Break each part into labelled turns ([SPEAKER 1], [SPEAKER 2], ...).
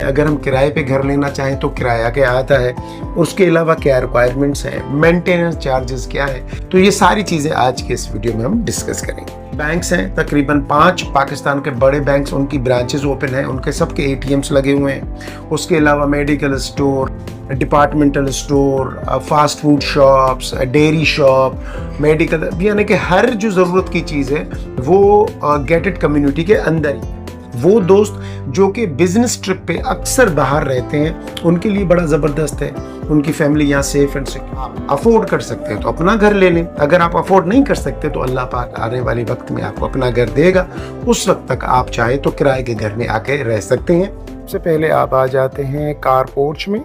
[SPEAKER 1] अगर हम किराए पे घर लेना चाहें तो किराया क्या आता है, उसके अलावा क्या रिक्वायरमेंट्स हैं, मेंटेनेंस चार्जेस क्या है, तो ये सारी चीज़ें आज के इस वीडियो में हम डिस्कस करेंगे। बैंक्स हैं तकरीबन 5 पाकिस्तान के बड़े बैंक्स, उनकी ब्रांचेस ओपन हैं, उनके सबके एटीएम्स लगे हुए हैं। उसके अलावा medical store, departmental store, fast food shops, dairy shop, medical, यानी कि हर जो ज़रूरत की चीज़ है वो गेटेड कम्युनिटी के अंदर ही। वो दोस्त जो कि बिजनेस ट्रिप पे अक्सर बाहर रहते हैं, उनके लिए बड़ा ज़बरदस्त है। उनकी फैमिली यहाँ सेफ एंड सिक्योर, अफोर्ड कर सकते हैं तो अपना घर ले लें। अगर आप अफोर्ड नहीं कर सकते तो अल्लाह पाक आने वाले वक्त में आपको अपना घर देगा। उस वक्त तक आप चाहे तो किराए के घर में आके रह सकते हैं। सबसे पहले आप आ जाते हैं कार पोर्च में,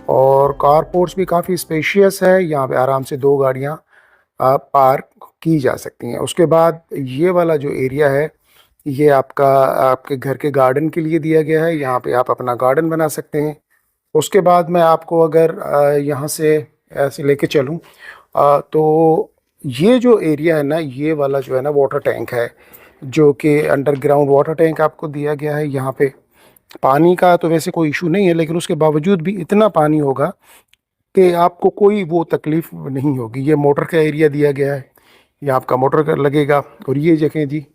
[SPEAKER 1] और कार पोर्च भी काफ़ी स्पेशियस है। यहाँ पे आराम से 2 गाड़ियाँ पार्क की जा सकती हैं। उसके बाद ये वाला जो एरिया है ये आपके घर के गार्डन के लिए दिया गया है। यहाँ पे आप अपना गार्डन बना सकते हैं। उसके बाद मैं आपको अगर यहाँ से ऐसे लेके चलूँ तो ये जो एरिया है ना, ये वाला जो है ना वाटर टैंक है, जो कि अंडरग्राउंड वाटर टैंक आपको दिया गया है। यहाँ पे पानी का तो वैसे कोई इशू नहीं है, लेकिन उसके बावजूद भी इतना पानी होगा कि आपको कोई वो तकलीफ़ नहीं होगी। ये मोटर का एरिया दिया गया है, ये आपका मोटर का लगेगा। और ये देखें जी,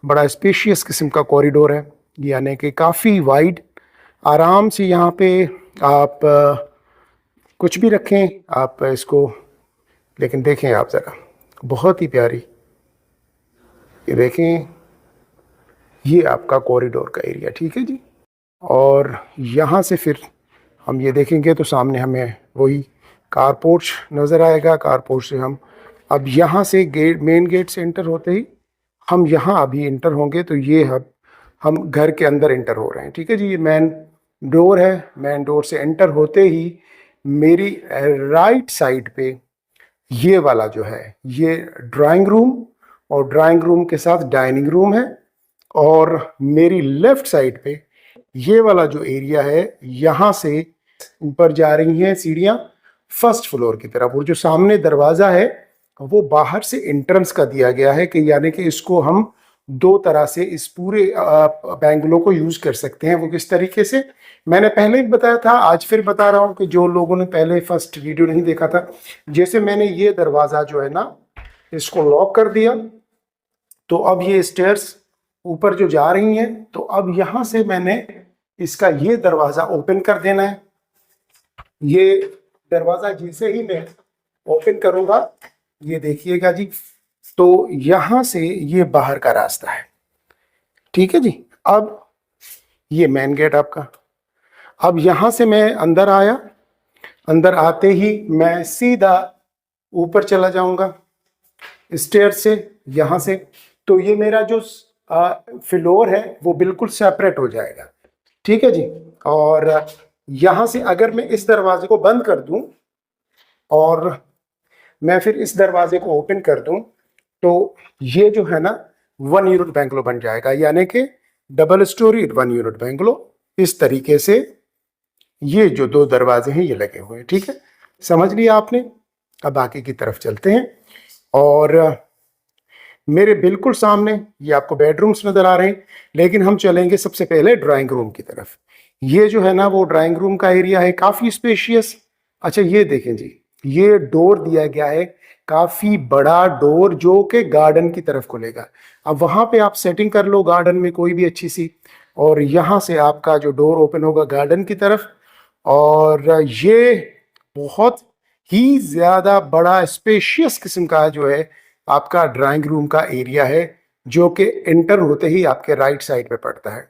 [SPEAKER 1] बड़ा स्पेशियस किस्म का कॉरिडोर है, यानी कि काफ़ी वाइड। आराम से यहाँ पे आप कुछ भी रखें आप इसको, लेकिन देखें आप ज़रा, बहुत ही प्यारी, ये देखें, ये आपका कॉरिडोर का एरिया, ठीक है जी। और यहाँ से फिर हम ये देखेंगे तो सामने हमें वही कार पोर्च नज़र आएगा। कार पोर्च से हम अब यहाँ से मेन गेट से एंटर होते ही हम यहाँ अभी इंटर होंगे, तो ये हम घर के अंदर इंटर हो रहे हैं, ठीक है जी। ये मेन डोर है। मेन डोर से एंटर होते ही मेरी राइट साइड पे ये वाला जो है ये ड्राइंग रूम, और ड्राइंग रूम के साथ डाइनिंग रूम है। और मेरी लेफ्ट साइड पे ये वाला जो एरिया है, यहाँ से ऊपर जा रही हैं सीढ़ियाँ फर्स्ट फ्लोर की तरफ। और जो सामने दरवाज़ा है वो बाहर से एंट्रेंस का दिया गया है, कि यानी कि इसको हम 2 तरह से इस पूरे बैंगलो को यूज़ कर सकते हैं। वो किस तरीके से, मैंने पहले भी बताया था, आज फिर बता रहा हूँ कि जो लोगों ने पहले फर्स्ट वीडियो नहीं देखा था, जैसे मैंने ये दरवाज़ा जो है ना इसको लॉक कर दिया, तो अब ये स्टेयर्स ऊपर जो जा रही हैं, तो अब यहाँ से मैंने इसका ये दरवाज़ा ओपन कर देना है। ये दरवाज़ा जैसे ही मैं ओपन करूँगा, ये देखिएगा जी, तो यहाँ से ये बाहर का रास्ता है, ठीक है जी। अब ये मेन गेट आपका। अब यहाँ से मैं अंदर आया, अंदर आते ही मैं सीधा ऊपर चला जाऊंगा स्टेयर से, यहाँ से। तो ये मेरा जो फ्लोर है वो बिल्कुल सेपरेट हो जाएगा, ठीक है जी। और यहाँ से अगर मैं इस दरवाजे को बंद कर दूं और मैं फिर इस दरवाजे को ओपन कर दूं, तो ये जो है ना 1 यूनिट बैंगलो बन जाएगा, यानी कि डबल स्टोरी 1 यूनिट बैंगलो। इस तरीके से ये जो 2 दरवाजे हैं ये लगे हुए हैं, ठीक है, समझ लिया आपने। अब बाकी की तरफ चलते हैं, और मेरे बिल्कुल सामने ये आपको बेडरूम्स नजर आ रहे हैं, लेकिन हम चलेंगे सबसे पहले ड्राइंग रूम की तरफ। ये जो है ना वो ड्राइंग रूम का एरिया है, काफ़ी स्पेशियस। अच्छा ये देखें जी, ये डोर दिया गया है, काफ़ी बड़ा डोर, जो कि गार्डन की तरफ खुलेगा। अब वहाँ पे आप सेटिंग कर लो गार्डन में कोई भी अच्छी सी, और यहाँ से आपका जो डोर ओपन होगा गार्डन की तरफ। और ये बहुत ही ज़्यादा बड़ा स्पेशियस किस्म का जो है आपका ड्राइंग रूम का एरिया है, जो कि एंटर होते ही आपके राइट साइड पे पड़ता है।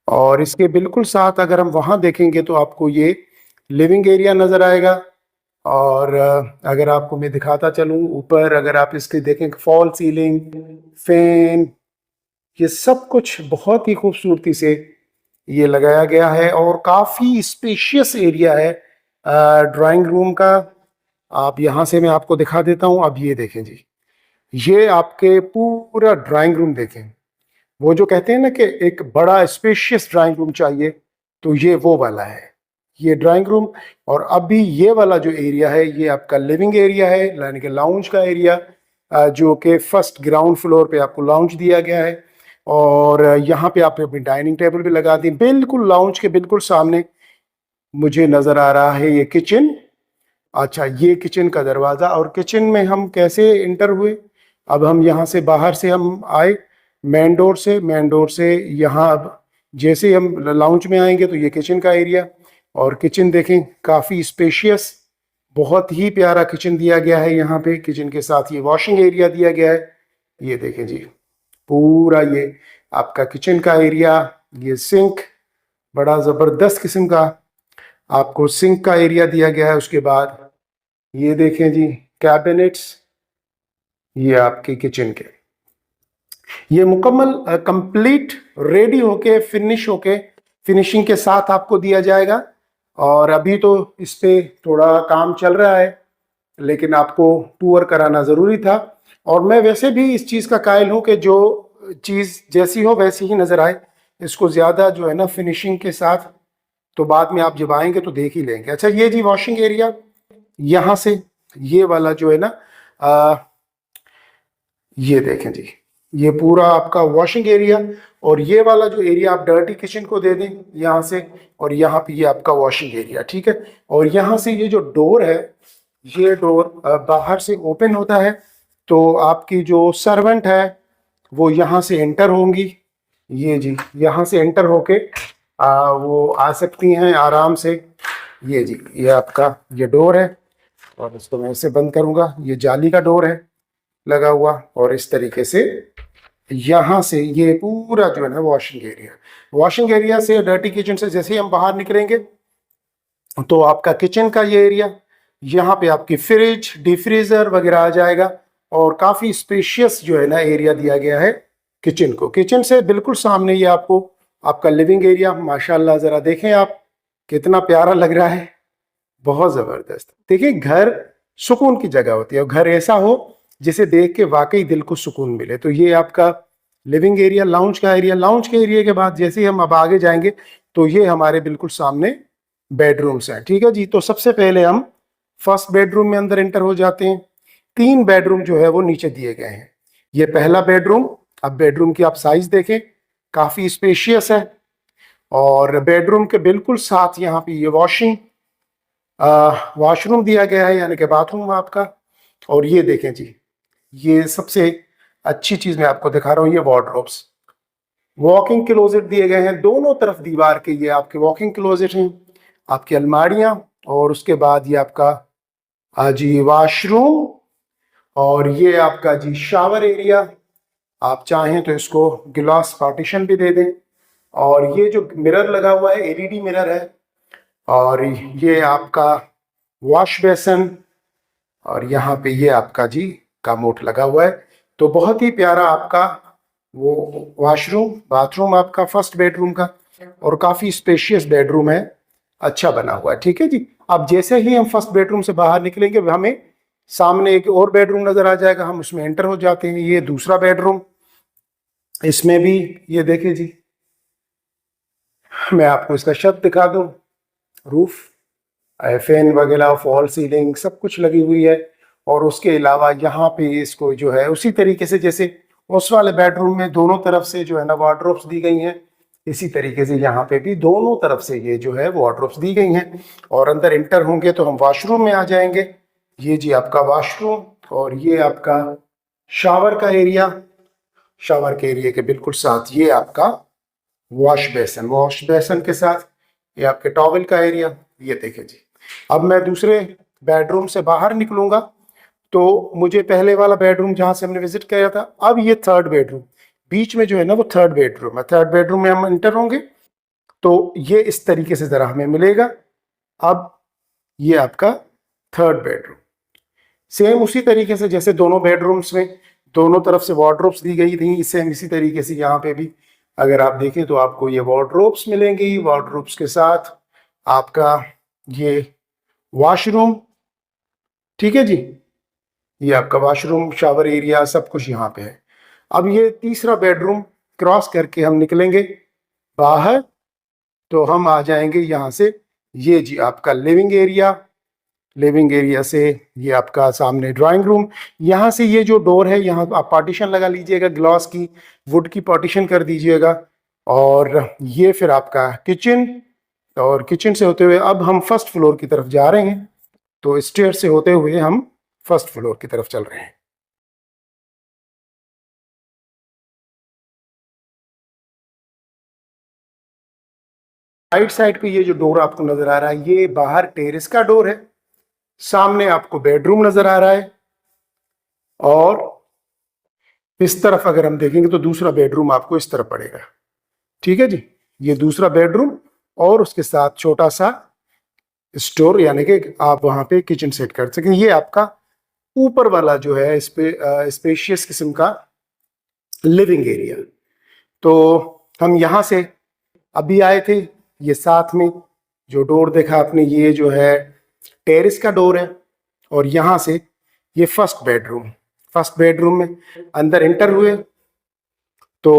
[SPEAKER 1] और इसके बिल्कुल साथ अगर हम वहाँ देखेंगे तो आपको ये लिविंग एरिया नज़र आएगा। और अगर आपको मैं दिखाता चलूँ ऊपर, अगर आप इसके देखें, फॉल सीलिंग, फैन, ये सब कुछ बहुत ही खूबसूरती से ये लगाया गया है, और काफ़ी स्पेशियस एरिया है ड्राइंग रूम का। आप यहाँ से मैं आपको दिखा देता हूँ। अब ये देखें जी, ये आपके पूरा ड्राइंग रूम देखें। वो जो कहते हैं ना कि एक बड़ा स्पेशियस ड्राइंग रूम चाहिए, तो ये वो वाला है ये ड्राइंग रूम। और अभी ये वाला जो एरिया है ये आपका लिविंग एरिया है, यानी कि लाउंज का एरिया, जो कि फर्स्ट ग्राउंड फ्लोर पे आपको लाउंज दिया गया है। और यहाँ पे आप अपनी डाइनिंग टेबल भी लगा दी। बिल्कुल लाउंज के बिल्कुल सामने मुझे नजर आ रहा है ये किचन। अच्छा, ये किचन का दरवाजा। और किचन में हम कैसे इंटर हुए, अब हम यहाँ से बाहर से हम आए मेन डोर से। मेन डोर से यहाँ अब जैसे हम लाउंज में आएंगे तो ये किचन का एरिया। और किचन देखें, काफ़ी स्पेशियस, बहुत ही प्यारा किचन दिया गया है यहाँ पे। किचन के साथ ये वॉशिंग एरिया दिया गया है। ये देखें जी, पूरा ये आपका किचन का एरिया। ये सिंक, बड़ा ज़बरदस्त किस्म का आपको सिंक का एरिया दिया गया है। उसके बाद ये देखें जी, कैबिनेट्स, ये आपके किचन के, ये मुकम्मल कंप्लीट रेडी होके फिनिश होके फिनिशिंग के साथ आपको दिया जाएगा। और अभी तो इस पे थोड़ा काम चल रहा है, लेकिन आपको टूर कराना ज़रूरी था। और मैं वैसे भी इस चीज़ का कायल हूँ कि जो चीज़ जैसी हो वैसी ही नज़र आए। इसको ज़्यादा जो है ना फिनिशिंग के साथ तो बाद में आप जब आएंगे तो देख ही लेंगे। अच्छा, ये जी वॉशिंग एरिया, यहाँ से ये वाला जो है ना ये देखें जी, ये पूरा आपका वॉशिंग एरिया। और ये वाला जो एरिया आप डर्टी किचन को दे दें यहाँ से, और यहाँ पे ये आपका वॉशिंग एरिया, ठीक है। और यहाँ से ये जो डोर है, ये डोर बाहर से ओपन होता है, तो आपकी जो सर्वेंट है वो यहाँ से एंटर होंगी। ये जी, यहाँ से एंटर होके वो आ सकती हैं आराम से। ये जी, ये आपका ये डोर है, और इसको मैं ऐसे बंद करूँगा। ये जाली का डोर है लगा हुआ, और इस तरीके से यहाँ से ये पूरा जो है ना वॉशिंग एरिया। वॉशिंग एरिया से डर्टी किचन से जैसे ही हम बाहर निकलेंगे तो आपका किचन का ये एरिया, यहाँ पे आपकी फ्रिज, डीप फ्रीजर वगैरह आ जाएगा। और काफ़ी स्पेशियस जो है ना एरिया दिया गया है किचन को। किचन से बिल्कुल सामने ये आपको आपका लिविंग एरिया, माशाल्लाह ज़रा देखें आप, कितना प्यारा लग रहा है, बहुत ज़बरदस्त। देखिए, घर सुकून की जगह होती है, और घर ऐसा हो जिसे देख के वाकई दिल को सुकून मिले। तो ये आपका लिविंग एरिया, लाउंज का एरिया। लाउंज के एरिया के बाद जैसे ही हम अब आगे जाएंगे तो ये हमारे बिल्कुल सामने बेडरूम्स हैं, ठीक है जी। तो सबसे पहले हम फर्स्ट बेडरूम में अंदर एंटर हो जाते हैं। 3 बेडरूम जो है वो नीचे दिए गए हैं। ये पहला बेडरूम, अब बेडरूम की आप साइज देखें, काफ़ी स्पेशियस है। और बेडरूम के बिल्कुल साथ यहाँ पे ये वॉशरूम दिया गया है, यानी कि बाथरूम आपका। और ये देखें जी, ये सबसे अच्छी चीज़ मैं आपको दिखा रहा हूँ, ये वार्डरोब्स, वॉकिंग क्लोजेट दिए गए हैं दोनों तरफ दीवार के। ये आपके वॉकिंग क्लोजेट हैं, आपकी अलमारियाँ, और उसके बाद ये आपका जी वॉशरूम, और ये आपका जी शावर एरिया। आप चाहें तो इसको गिलास पार्टीशन भी दे दें। और ये जो मिरर लगा हुआ है, एलईडी मिरर है। और ये आपका वॉश बेसन, और यहाँ पे ये आपका जी कमोड लगा हुआ है। तो बहुत ही प्यारा आपका वो वॉशरूम, बाथरूम आपका फर्स्ट बेडरूम का, और काफ़ी स्पेशियस बेडरूम है, अच्छा बना हुआ है, ठीक है जी। अब जैसे ही हम फर्स्ट बेडरूम से बाहर निकलेंगे हमें सामने एक और बेडरूम नज़र आ जाएगा, हम उसमें एंटर हो जाते हैं। ये दूसरा बेडरूम, इसमें भी ये देखें जी, मैं आपको इसका छत दिखा दूं, रूफ, फैन वगैरह, फॉल सीलिंग सब कुछ लगी हुई है। और उसके अलावा यहाँ पे इसको जो है उसी तरीके से जैसे उस वाले बेडरूम में दोनों तरफ से जो है ना वार्डरोब्स दी गई हैं, इसी तरीके से यहाँ पे भी दोनों तरफ से ये जो है वार्डरोब्स दी गई हैं। और अंदर इंटर होंगे तो हम वॉशरूम में आ जाएंगे। ये जी आपका वॉशरूम, और ये आपका शावर का एरिया। शावर के एरिया के बिल्कुल साथ ये आपका वॉश बेसन, वॉश बेसन के साथ ये आपके टॉवल का एरिया। ये देखें जी, अब मैं दूसरे बेडरूम से बाहर निकलूंगा तो मुझे पहले वाला बेडरूम जहां से हमने विजिट किया था, अब ये थर्ड बेडरूम, बीच में जो है ना वो थर्ड बेडरूम है। थर्ड बेडरूम में हम एंटर होंगे तो ये इस तरीके से ज़रा हमें मिलेगा। अब ये आपका थर्ड बेडरूम, सेम उसी तरीके से जैसे दोनों बेडरूम्स में दोनों तरफ से वार्डरोब्स दी गई थी, सेम इसी तरीके से यहाँ पे भी अगर आप देखें तो आपको ये वार्डरोब्स मिलेंगी। वार्डरोब्स के साथ आपका ये वॉशरूम, ठीक है जी, ये आपका वॉशरूम, शावर एरिया सब कुछ यहाँ पे है। अब ये तीसरा बेडरूम क्रॉस करके हम निकलेंगे बाहर तो हम आ जाएंगे यहाँ से, ये जी आपका लिविंग एरिया। लिविंग एरिया से ये आपका सामने ड्राइंग रूम। यहाँ से ये जो डोर है, यहाँ आप पार्टीशन लगा लीजिएगा, ग्लास की, वुड की पार्टीशन कर दीजिएगा। और ये फिर आपका किचन, और किचन से होते हुए अब हम फर्स्ट फ्लोर की तरफ जा रहे हैं। तो स्टेयर से होते हुए हम फर्स्ट फ्लोर की तरफ चल रहे हैं। राइट साइड पे ये जो डोर आपको नजर आ रहा है, ये बाहर टेरेस का डोर है। सामने आपको बेडरूम नजर आ रहा है, और इस तरफ अगर हम देखेंगे तो दूसरा बेडरूम आपको इस तरफ पड़ेगा। ठीक है जी, ये दूसरा बेडरूम, और उसके साथ छोटा सा स्टोर, यानी कि आप वहां पे किचन सेट कर सकें। ये आपका ऊपर वाला जो है इस पे स्पेशियस किस्म का लिविंग एरिया। तो हम यहाँ से अभी आए थे, ये साथ में जो डोर देखा आपने, ये जो है टेरेस का डोर है। और यहाँ से ये फर्स्ट बेडरूम में अंदर एंटर हुए तो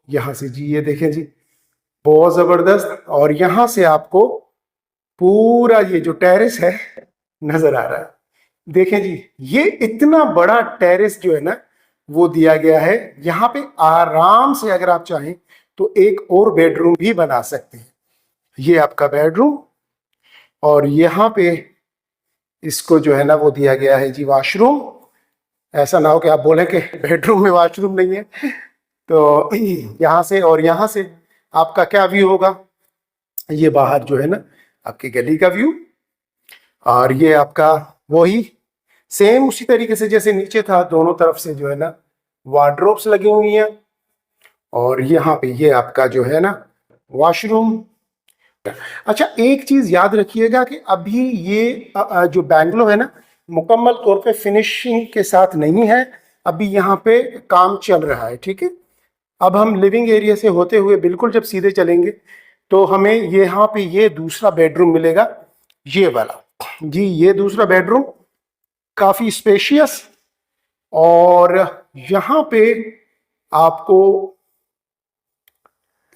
[SPEAKER 1] यहाँ से जी ये देखें जी, बहुत जबरदस्त। और यहाँ से आपको पूरा ये जो टेरेस है नजर आ रहा है। देखें जी, ये इतना बड़ा टेरेस जो है ना वो दिया गया है। यहाँ पे आराम से अगर आप चाहें तो एक और बेडरूम भी बना सकते हैं। ये आपका बेडरूम, और यहाँ पे इसको जो है ना वो दिया गया है जी वॉशरूम। ऐसा ना हो कि आप बोलें कि बेडरूम में वॉशरूम नहीं है। तो यहाँ से और यहाँ से आपका क्या व्यू होगा, ये बाहर जो है ना आपकी गली का व्यू। और ये आपका वही सेम उसी तरीके से जैसे नीचे था, दोनों तरफ से जो है ना वार्डरोब्स लगी हुई हैं। और यहाँ पे ये आपका जो है ना वॉशरूम। अच्छा, एक चीज याद रखिएगा कि अभी ये जो बैंगलो है ना मुकम्मल तौर पे फिनिशिंग के साथ नहीं है, अभी यहाँ पे काम चल रहा है। ठीक है, अब हम लिविंग एरिया से होते हुए बिल्कुल जब सीधे चलेंगे तो हमें यहाँ पे ये दूसरा बेडरूम मिलेगा, ये वाला जी। ये दूसरा बेडरूम काफी स्पेशियस, और यहाँ पे आपको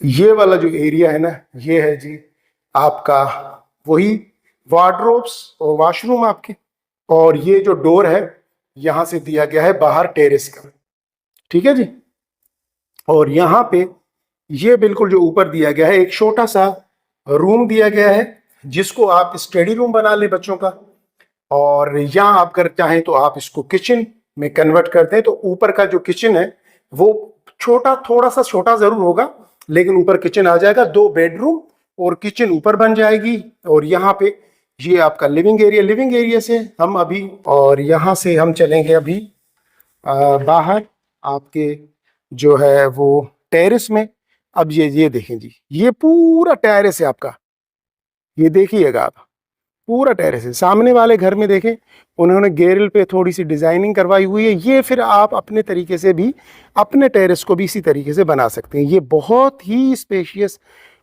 [SPEAKER 1] ये वाला जो एरिया है ना, ये है जी आपका वही वार्डरोब्स और वॉशरूम आपके। और ये जो डोर है यहां से दिया गया है बाहर टेरेस का। ठीक है जी, और यहाँ पे ये बिल्कुल जो ऊपर दिया गया है एक छोटा सा रूम दिया गया है, जिसको आप स्टडी रूम बना ले बच्चों का। और यहाँ आप कर चाहें तो आप इसको किचन में कन्वर्ट करते हैं। तो ऊपर का जो किचन है वो छोटा, थोड़ा सा छोटा जरूर होगा, लेकिन ऊपर किचन आ जाएगा। 2 बेडरूम और किचन ऊपर बन जाएगी। और यहाँ पे ये आपका लिविंग एरिया से हम अभी, और यहाँ से हम चलेंगे अभी बाहर आपके जो है वो टेरेस में। अब ये देखें जी, ये पूरा टेरेस है आपका, ये देखिएगा आप, पूरा टेरेस है। सामने वाले घर में देखें, उन्होंने गेरिल पे थोड़ी सी डिजाइनिंग करवाई हुई है। ये फिर आप अपने तरीके से भी अपने टेरेस को भी इसी तरीके से बना सकते हैं। ये बहुत ही स्पेशियस,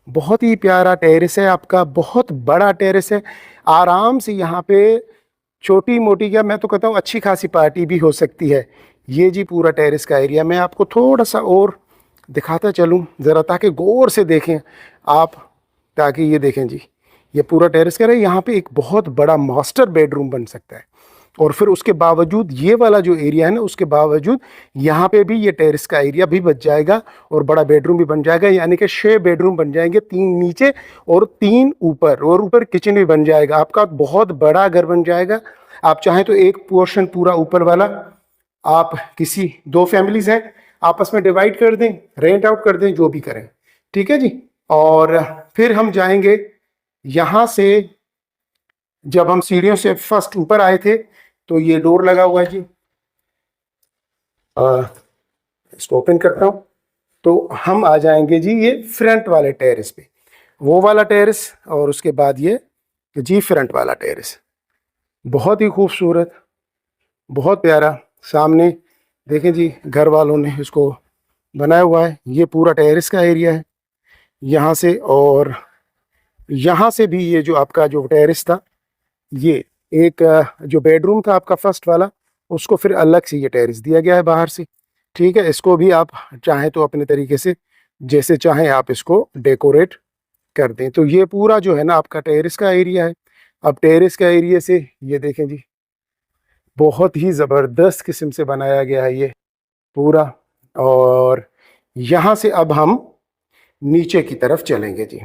[SPEAKER 1] बहुत ही प्यारा टेरेस है आपका, बहुत बड़ा टेरेस है। आराम से यहाँ पे छोटी मोटी, क्या मैं तो कहता हूँ अच्छी खासी पार्टी भी हो सकती है। ये जी पूरा टेरेस का एरिया, मैं आपको थोड़ा सा और दिखाता चलूँ ज़रा, ताकि गौर से देखें आप, ताकि ये देखें जी, ये पूरा टेरेस का है। यहाँ पे एक बहुत बड़ा मास्टर बेडरूम बन सकता है। और फिर उसके बावजूद ये वाला जो एरिया है ना, उसके बावजूद यहाँ पे भी ये टेरेस का एरिया भी बच जाएगा और बड़ा बेडरूम भी बन जाएगा। यानी कि 6 बेडरूम बन जाएंगे, 3 नीचे और 3 ऊपर, और ऊपर किचन भी बन जाएगा। आपका बहुत बड़ा घर बन जाएगा। आप चाहें तो एक पोर्शन पूरा ऊपर वाला आप किसी 2 फैमिलीज हैं आपस में डिवाइड कर दें, रेंट आउट कर दें, जो भी करें। ठीक है जी, और फिर हम जाएंगे यहाँ से। जब हम सीढ़ियों से फर्स्ट ऊपर आए थे तो ये डोर लगा हुआ है जी, इसको ओपन करता हूँ तो हम आ जाएंगे जी ये फ्रंट वाले टेरेस पे। वो वाला टेरेस और उसके बाद ये जी फ्रंट वाला टेरेस, बहुत ही खूबसूरत, बहुत प्यारा। सामने देखें जी, घर वालों ने इसको बनाया हुआ है। ये पूरा टेरेस का एरिया है यहाँ से। और यहाँ से भी ये जो आपका जो टेरेस था, ये एक जो बेडरूम था आपका फर्स्ट वाला, उसको फिर अलग से ये टेरेस दिया गया है बाहर से। ठीक है, इसको भी आप चाहें तो अपने तरीके से जैसे चाहें आप इसको डेकोरेट कर दें। तो ये पूरा जो है ना आपका टेरेस का एरिया है। अब टेरेस का एरिया से ये देखें जी, बहुत ही ज़बरदस्त किस्म से बनाया गया है ये पूरा। और यहाँ से अब हम नीचे की तरफ चलेंगे जी।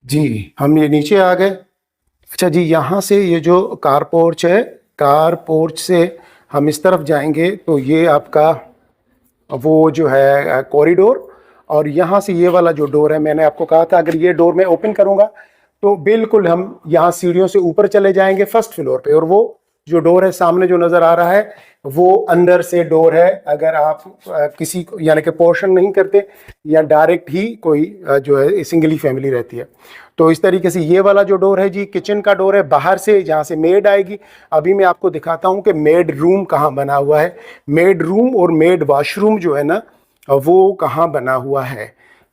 [SPEAKER 1] जी, हम ये नीचे आ गए। अच्छा जी, यहाँ से ये जो कार पोर्च है, कार पोर्च से हम इस तरफ जाएंगे तो ये आपका वो जो है कॉरिडोर, और यहाँ से ये वाला जो डोर है, मैंने आपको कहा था अगर ये डोर मैं ओपन करूँगा तो बिल्कुल हम यहाँ सीढ़ियों से ऊपर चले जाएंगे फर्स्ट फ्लोर पे। और वो जो डोर है सामने जो नज़र आ रहा है वो अंदर से डोर है। अगर आप किसी को यानी कि पोर्शन नहीं करते या डायरेक्ट ही कोई जो है सिंगली फैमिली रहती है तो इस तरीके से ये वाला जो डोर है जी किचन का डोर है, बाहर से जहाँ से मेड आएगी। अभी मैं आपको दिखाता हूँ कि मेड रूम कहाँ बना हुआ है। मेड रूम और मेड वॉशरूम जो है ना वो कहाँ बना हुआ है,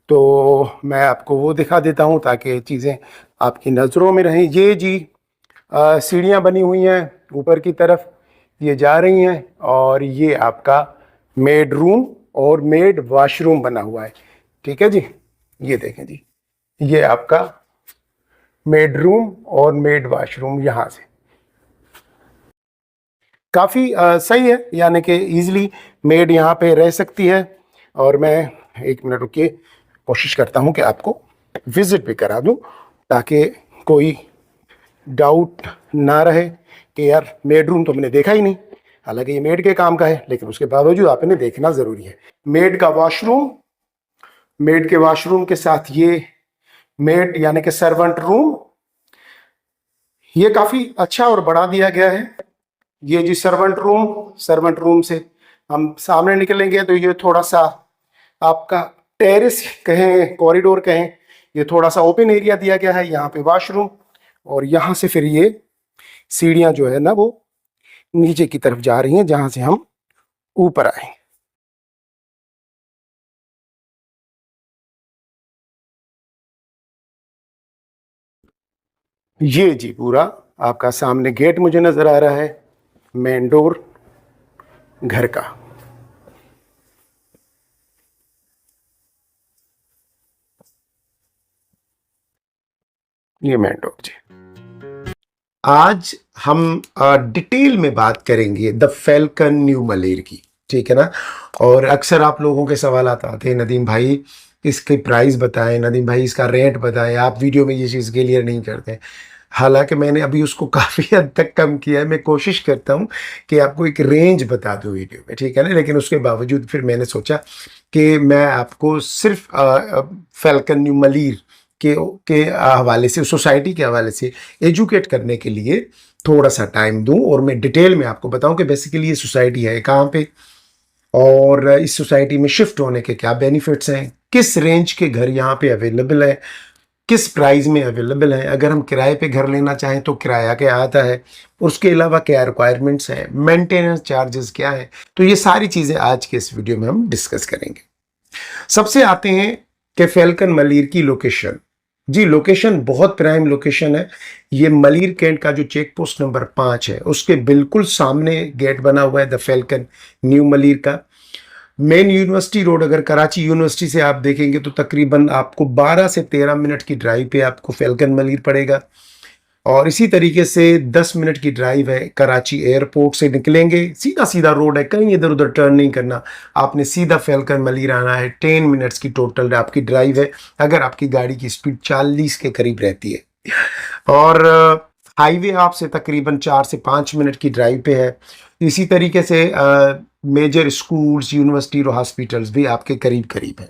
[SPEAKER 1] तो मैं आपको वो दिखा देता हूँ ताकि चीज़ें आपकी नज़रों में रहें। ये जी सीढ़ियाँ बनी हुई हैं ऊपर की तरफ, ये जा रही हैं, और ये आपका मेड रूम और मेड वॉशरूम बना हुआ है। ठीक है जी, ये देखें जी, ये आपका मेड रूम और मेड वॉशरूम यहाँ से काफ़ी सही है, यानी कि ईजिली मेड यहाँ पे रह सकती है। और मैं एक मिनट रुकिए, कोशिश करता हूँ कि आपको विज़िट भी करा दूँ ताकि कोई डाउट ना रहे कि यार मेड रूम तो मैंने देखा ही नहीं। हालांकि ये मेड के काम का है लेकिन उसके बावजूद आपने देखना ज़रूरी है। मेड का वॉशरूम, मेड के वॉशरूम के साथ ये मेड यानी कि सर्वेंट रूम, ये काफ़ी अच्छा और बड़ा दिया गया है। ये जी सर्वेंट रूम, सर्वेंट रूम से हम सामने निकलेंगे तो ये थोड़ा सा आपका टेरेस कहें, कॉरिडोर कहें, ये थोड़ा सा ओपन एरिया दिया गया है। यहाँ पे वॉशरूम, और यहाँ से फिर ये सीढ़ियाँ जो है ना वो नीचे की तरफ जा रही हैं जहाँ से हम ऊपर आए। ये जी पूरा आपका सामने गेट मुझे नज़र आ रहा है, मेन डोर घर का। ये मेन डोर जी। आज हम डिटेल में बात करेंगे द फैल्कन न्यू मलेर की, ठीक है ना। और अक्सर आप लोगों के सवाल आते हैं, नदीम भाई इसके प्राइस बताएं, नदीम भाई इसका रेट बताएं, आप वीडियो में ये चीज़ क्लियर नहीं करते। हालांकि मैंने अभी उसको काफ़ी हद तक कम किया है। मैं कोशिश करता हूँ कि आपको एक रेंज बता दूँ वीडियो में, ठीक है ना। लेकिन उसके बावजूद फिर मैंने सोचा कि मैं आपको सिर्फ फैल्कन न्यू मलीर के हवाले से, सोसाइटी के हवाले से एजुकेट करने के लिए थोड़ा सा टाइम दूं और मैं डिटेल में आपको बताऊं कि बेसिकली ये सोसाइटी है कहाँ पे, और इस सोसाइटी में शिफ्ट होने के क्या बेनिफिट्स हैं, किस रेंज के घर यहाँ पे अवेलेबल है, किस प्राइस में अवेलेबल है, अगर हम किराए पे घर लेना चाहें तो किराया क्या आता है, उसके अलावा क्या रिक्वायरमेंट्स हैं, मेंटेनेंस चार्जेस क्या है। तो ये सारी चीज़ें आज के इस वीडियो में हम डिस्कस करेंगे। सबसे आते हैं कि फैल्कन मलीर की लोकेशन। जी लोकेशन बहुत प्राइम लोकेशन है। ये मलीर कैंट का जो चेक पोस्ट नंबर 5 है उसके बिल्कुल सामने गेट बना हुआ है द फैल्कन न्यू मलीर का। मेन यूनिवर्सिटी रोड, अगर कराची यूनिवर्सिटी से आप देखेंगे तो तकरीबन आपको 12 से 13 मिनट की ड्राइव पे आपको फैल्कन मलीर पड़ेगा। और इसी तरीके से 10 मिनट की ड्राइव है कराची एयरपोर्ट से, निकलेंगे सीधा सीधा रोड है, कहीं इधर उधर टर्न नहीं करना, आपने सीधा फैल्कन मलीर आना है। 10 मिनट्स की टोटल आपकी ड्राइव है अगर आपकी गाड़ी की स्पीड 40 के करीब रहती है। और हाईवे आपसे तकरीबन 4 से 5 मिनट की ड्राइव पे है। इसी तरीके से मेजर स्कूल्स, यूनिवर्सिटी और हॉस्पिटल्स भी आपके करीब करीब हैं।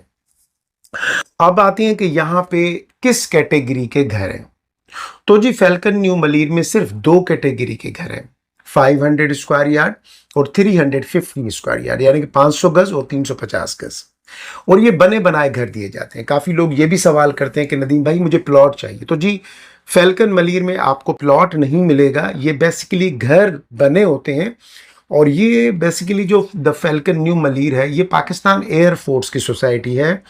[SPEAKER 1] अब आते हैं कि यहाँ पे किस कैटेगरी के घर हैं। तो जी फैल्कन न्यू मलीर में सिर्फ 2 कैटेगरी के घर हैं, 500 स्क्वायर यार्ड और 350 स्क्वायर यार्ड, यानी कि 500 गज और 350 गज। और ये बने बनाए घर दिए जाते हैं। काफ़ी लोग ये भी सवाल करते हैं कि नदीम भाई मुझे प्लॉट चाहिए। तो जी फैल्कन मलीर में आपको प्लॉट नहीं मिलेगा, ये बेसिकली घर बने होते हैं। और ये बेसिकली जो द फैल्कन न्यू मलीर है ये पाकिस्तान एयरफोर्स की सोसाइटी है।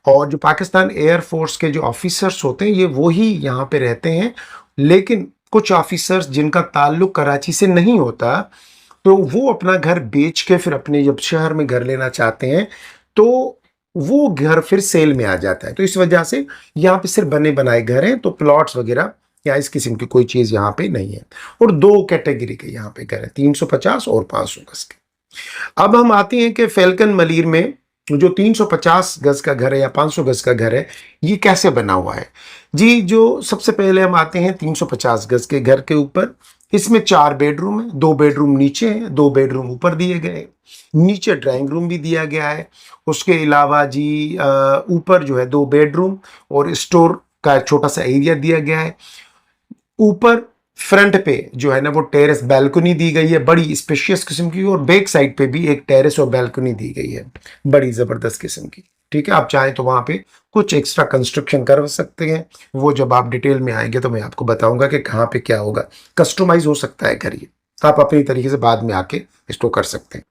[SPEAKER 1] और जो पाकिस्तान एयरफोर्स के जो ऑफिसर्स होते हैं ये वही यहाँ पे रहते हैं। लेकिन कुछ ऑफिसर्स जिनका ताल्लुक कराची से नहीं होता तो वो अपना घर बेच के फिर अपने जब शहर में घर लेना चाहते हैं तो वो घर फिर सेल में आ जाता है। तो इस वजह से यहाँ पे सिर्फ बने बनाए घर हैं, तो प्लॉट्स वगैरह या इस किस्म की कोई चीज यहाँ पे नहीं है। और दो कैटेगरी के यहाँ पे घर है, 350 और 500 गज के। अब हम आते हैं कि फैल्कन मलीर में जो 350 गज का घर है या 500 गज का घर है, ये कैसे बना हुआ है जी। जो सबसे पहले हम आते हैं 350 गज के घर के ऊपर। इसमें 4 बेडरूम है, 2 बेडरूम नीचे हैं, 2 बेडरूम ऊपर दिए गए हैं। नीचे ड्राइंग रूम भी दिया गया है। उसके अलावा जी ऊपर जो है 2 बेडरूम और स्टोर का एक छोटा सा एरिया दिया गया है। ऊपर फ्रंट पे जो है ना वो टेरेस बैल्कनी दी गई है, बड़ी स्पेशियस किस्म की। और बैक साइड पे भी एक टेरेस और बैल्कनी दी गई है, बड़ी जबरदस्त किस्म की। ठीक है, आप चाहें तो वहां पे कुछ एक्स्ट्रा कंस्ट्रक्शन कर सकते हैं। वो जब आप डिटेल में आएंगे तो मैं आपको बताऊंगा कि कहाँ पे क्या होगा। कस्टमाइज हो सकता है घर, ये तो आप अपनी तरीके से बाद में आके इसको कर सकते हैं।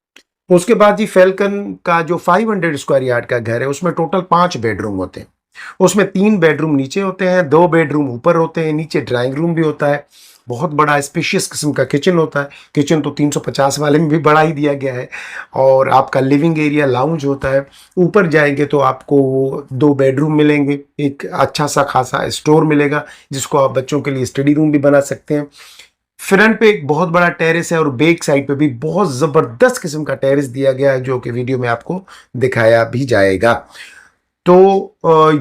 [SPEAKER 1] उसके बाद जी फैल्कन का जो 500 स्क्वायर यार्ड का घर है उसमें टोटल 5 बेडरूम होते हैं। उसमें 3 बेडरूम नीचे होते हैं, 2 बेडरूम ऊपर होते हैं। नीचे ड्राइंग रूम भी होता है, बहुत बड़ा स्पेशियस किस्म का किचन होता है। किचन तो 350 वाले में भी बड़ा ही दिया गया है। और आपका लिविंग एरिया लाउंज होता है। ऊपर जाएंगे तो आपको 2 बेडरूम मिलेंगे, एक अच्छा सा खासा स्टोर मिलेगा जिसको आप बच्चों के लिए स्टडी रूम भी बना सकते हैं। फ्रंट पे एक बहुत बड़ा टेरेस है और बैक साइड पे भी बहुत जबरदस्त किस्म का टेरेस दिया गया है, जो कि वीडियो में आपको दिखाया भी जाएगा। तो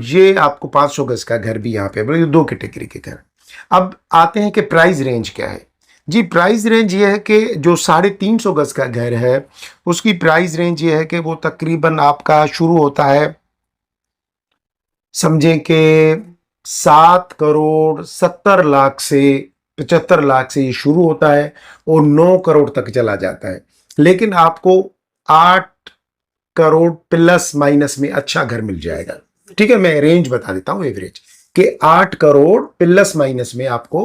[SPEAKER 1] ये आपको 500 गज का घर भी यहाँ पे, मतलब 2 कैटेगरी के घर। अब आते हैं कि प्राइस रेंज क्या है जी। प्राइस रेंज ये है कि जो 350 गज का घर है उसकी प्राइस रेंज ये है कि वो तकरीबन आपका शुरू होता है, समझें कि 7 करोड़ 70 लाख से 75 लाख से ये शुरू होता है और 9 करोड़ तक चला जाता है। लेकिन आपको 8 करोड़ प्लस माइनस में अच्छा घर मिल जाएगा। ठीक है, मैं रेंज बता देता हूं एवरेज कि 8 करोड़ प्लस माइनस में आपको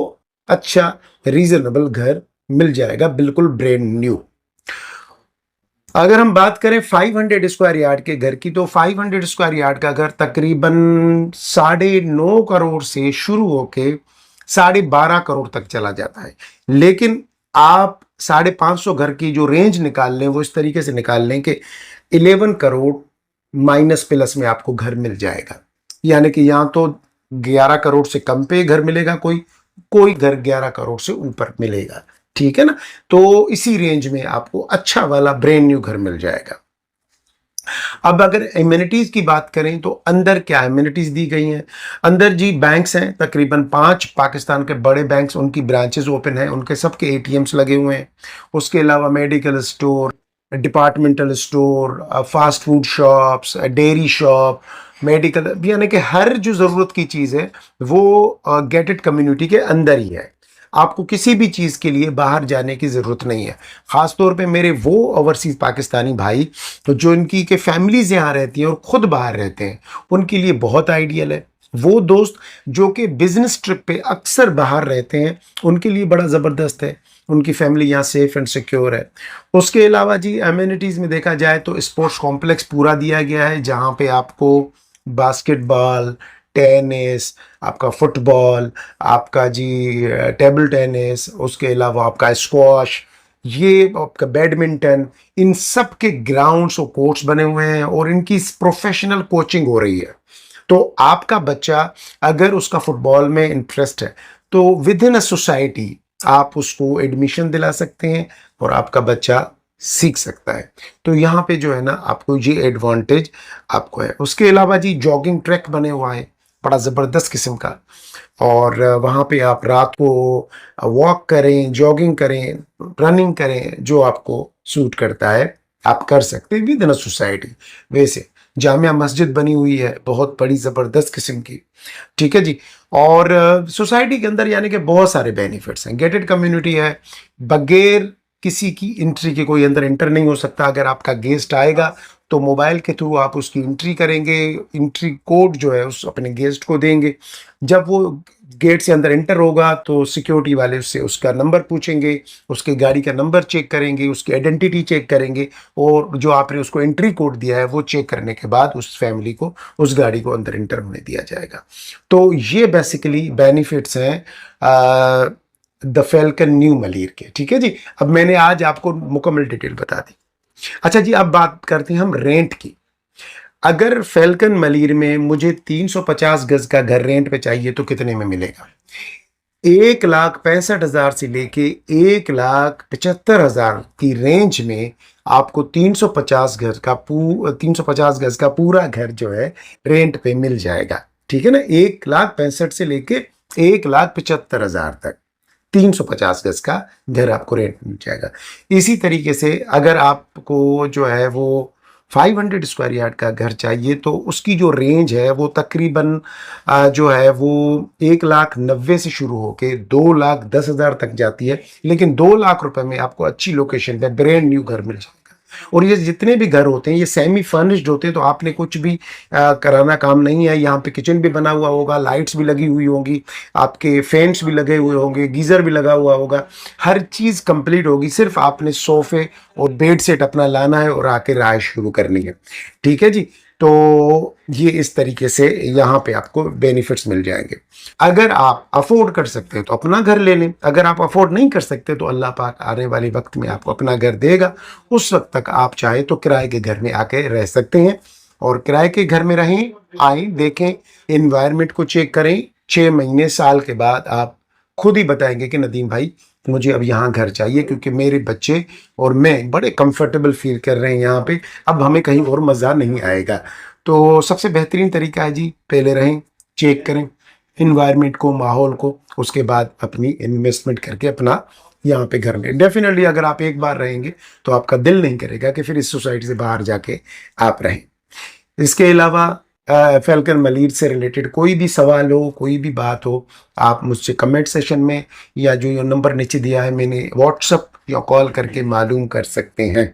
[SPEAKER 1] अच्छा रीजनेबल घर मिल जाएगा, बिल्कुल ब्रांड न्यू। अगर हम बात करें 500 स्क्वायर यार्ड के घर की, तो 500 स्क्वायर यार्ड का घर तकरीबन 9.5 करोड़ से शुरू होके 12.5 करोड़ तक चला जाता है। लेकिन आप 550 घर की जो रेंज निकाल लें वो इस तरीके से निकाल लें कि 11 करोड़ माइनस प्लस में आपको घर मिल जाएगा। यानी कि यहाँ तो 11 करोड़ से कम पे घर मिलेगा, कोई घर 11 करोड़ से ऊपर मिलेगा। ठीक है ना, तो इसी रेंज में आपको अच्छा वाला ब्रांड न्यू घर मिल जाएगा। अब अगर एमिनिटीज की बात करें तो अंदर क्या एमिनिटीज दी गई हैं। अंदर जी बैंक्स हैं, तकरीबन 5 पाकिस्तान के बड़े बैंक्स, उनकी ब्रांचेस ओपन हैं, उनके सबके एटीएम्स लगे हुए हैं। उसके अलावा medical store, departmental store, fast food shops, dairy shop, medical, यानी कि हर जो ज़रूरत की चीज़ है वो गेटेड कम्युनिटी के अंदर ही है। आपको किसी भी चीज़ के लिए बाहर जाने की ज़रूरत नहीं है। ख़ास तौर पे मेरे वो ओवरसीज़ पाकिस्तानी भाई तो जो इनकी के फैमिलीज़ यहाँ रहती हैं और ख़ुद बाहर रहते हैं, उनके लिए बहुत आइडियल है। वो दोस्त जो कि बिजनेस ट्रिप पे अक्सर बाहर रहते हैं, उनके लिए बड़ा ज़बरदस्त है। उनकी फैमिली यहाँ सेफ एंड सिक्योर है। उसके अलावा जी एमिनिटीज़ में देखा जाए तो स्पोर्ट्स कॉम्प्लेक्स पूरा दिया गया है, जहाँ पे आपको बास्केटबॉल, टेनिस, आपका फुटबॉल, आपका जी टेबल टेनिस, उसके अलावा आपका स्क्वॉश, ये आपका बैडमिंटन, इन सब के ग्राउंड्स और कोर्ट्स बने हुए हैं और इनकी प्रोफेशनल कोचिंग हो रही है। तो आपका बच्चा अगर उसका फुटबॉल में इंटरेस्ट है तो विद इन अ सोसाइटी आप उसको एडमिशन दिला सकते हैं और आपका बच्चा सीख सकता है। तो यहाँ पे जो है ना आपको ये एडवांटेज आपको है। उसके अलावा जी जॉगिंग ट्रैक बने हुआ है, बड़ा ज़बरदस्त किस्म का। और वहाँ पे आप रात को वॉक करें, जॉगिंग करें, रनिंग करें, जो आपको सूट करता है आप कर सकते हैं विद इन अ सोसाइटी। वैसे जामिया मस्जिद बनी हुई है, बहुत बड़ी ज़बरदस्त किस्म की। ठीक है जी। और सोसाइटी के अंदर यानी कि बहुत सारे बेनिफिट्स हैं। गेटेड कम्युनिटी है, बगैर किसी की एंट्री के कोई अंदर एंटर नहीं हो सकता। अगर आपका गेस्ट आएगा तो मोबाइल के थ्रू आप उसकी एंट्री करेंगे, एंट्री कोड जो है उस अपने गेस्ट को देंगे। जब वो गेट से अंदर एंटर होगा तो सिक्योरिटी वाले उससे उसका नंबर पूछेंगे, उसकी गाड़ी का नंबर चेक करेंगे, उसकी आइडेंटिटी चेक करेंगे और जो आपने उसको एंट्री कोड दिया है वो चेक करने के बाद उस फैमिली को, उस गाड़ी को अंदर एंटर होने दिया जाएगा। तो ये बेसिकली बेनिफिट्स हैं द फैल्कन न्यू मलीर के। ठीक है जी, अब मैंने आज आपको मुकम्मल डिटेल बता दी। अच्छा जी, अब बात करते हैं हम रेंट की। अगर फैल्कन मलीर में मुझे 350 गज का घर रेंट पे चाहिए तो कितने में मिलेगा? 1,65,000 से लेके 1,75,000 की रेंज में आपको 350 गज का पूरा घर जो है रेंट पे मिल जाएगा। ठीक है ना, 1,65,000 से लेके 1,75,000 तक 350 गज का घर आपको रेंट मिल जाएगा। इसी तरीके से अगर आपको जो है वो 500 स्क्वायर यार्ड का घर चाहिए तो उसकी जो रेंज है वो तकरीबन जो है वो 1,90,000 से शुरू होके 2,10,000 तक जाती है। लेकिन 2 लाख रुपए में आपको अच्छी लोकेशन पे ब्रांड न्यू घर मिल जाएगा। और ये जितने भी घर होते हैं ये सेमी फर्निश्ड होते हैं, तो आपने कुछ भी कराना काम नहीं है। यहाँ पे किचन भी बना हुआ होगा, लाइट्स भी लगी हुई होंगी, आपके फैंस भी लगे हुए होंगे, गीजर भी लगा हुआ होगा, हर चीज़ कंप्लीट होगी। सिर्फ आपने सोफे और बेड सेट अपना लाना है और आके राइश शुरू करनी है। ठीक है जी, तो ये इस तरीके से यहाँ पे आपको बेनिफिट्स मिल जाएंगे। अगर आप अफोर्ड कर सकते हैं तो अपना घर ले लें, अगर आप अफोर्ड नहीं कर सकते तो अल्लाह पाक आने वाले वक्त में आपको अपना घर देगा। उस वक्त तक आप चाहे तो किराए के घर में आके रह सकते हैं, और किराए के घर में रहें, आए देखें, इन्वायरमेंट को चेक करें। 6 महीने साल के बाद आप खुद ही बताएंगे कि नदीम भाई मुझे अब यहाँ घर चाहिए, क्योंकि मेरे बच्चे और मैं बड़े कंफर्टेबल फील कर रहे हैं यहाँ पे, अब हमें कहीं और मज़ा नहीं आएगा। तो सबसे बेहतरीन तरीका है जी, पहले रहें, चेक करें इन्वायरमेंट को, माहौल को, उसके बाद अपनी इन्वेस्टमेंट करके अपना यहाँ पे घर लें। डेफिनेटली अगर आप एक बार रहेंगे तो आपका दिल नहीं करेगा कि फिर इस सोसाइटी से बाहर जाके आप रहें। इसके अलावा फैल्कन मलीर से रिलेटेड कोई भी सवाल हो, कोई भी बात हो, आप मुझसे कमेंट सेशन में या जो ये नंबर नीचे दिया है मैंने व्हाट्सअप या कॉल करके मालूम कर सकते हैं।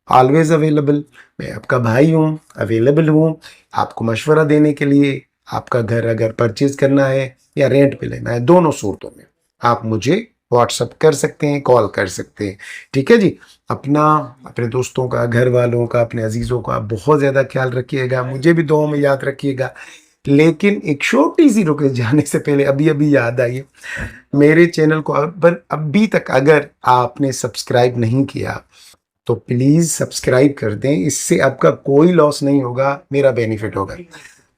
[SPEAKER 1] ऑलवेज अवेलेबल, मैं आपका भाई हूँ, अवेलेबल हूँ आपको मशवरा देने के लिए। आपका घर अगर परचेज करना है या रेंट पे लेना है, दोनों सूरतों में आप मुझे व्हाट्सअप कर सकते हैं, कॉल कर सकते हैं। ठीक है जी, अपना, अपने दोस्तों का, घर वालों का, अपने अजीज़ों का बहुत ज़्यादा ख्याल रखिएगा, मुझे भी दुआओं में याद रखिएगा। लेकिन एक छोटी सी रुक जाने से पहले अभी अभी याद आई, मेरे चैनल को अभी तक अगर आपने सब्सक्राइब नहीं किया तो प्लीज़ सब्सक्राइब कर दें। इससे आपका कोई लॉस नहीं होगा, मेरा बेनिफिट होगा।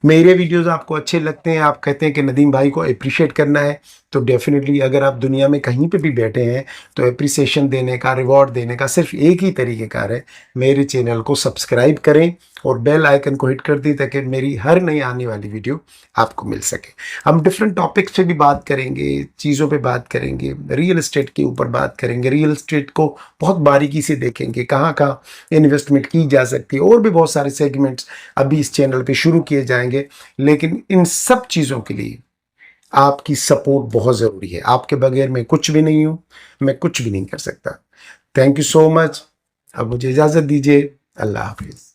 [SPEAKER 1] मेरे वीडियोस आपको अच्छे लगते हैं, आप कहते हैं कि नदीम भाई को अप्रिशिएट करना है, तो डेफिनेटली अगर आप दुनिया में कहीं पे भी बैठे हैं तो अप्रिसिएशन देने का, रिवॉर्ड देने का सिर्फ एक ही तरीक़ेकार है, मेरे चैनल को सब्सक्राइब करें और बेल आइकन को हिट कर दें ताकि मेरी हर नई आने वाली वीडियो आपको मिल सके। हम डिफरेंट टॉपिक्स पे भी बात करेंगे, चीज़ों पे बात करेंगे, रियल एस्टेट के ऊपर बात करेंगे, रियल एस्टेट को बहुत बारीकी से देखेंगे, कहाँ कहाँ इन्वेस्टमेंट की जा सकती है, और भी बहुत सारे सेगमेंट्स अभी इस चैनल पे शुरू किए जाएंगे। लेकिन इन सब चीज़ों के लिए आपकी सपोर्ट बहुत ज़रूरी है। आपके बगैर मैं कुछ भी नहीं हूँ, मैं कुछ भी नहीं कर सकता। Thank you so much. अब मुझे इजाज़त दीजिए। अल्लाह हाफिज़।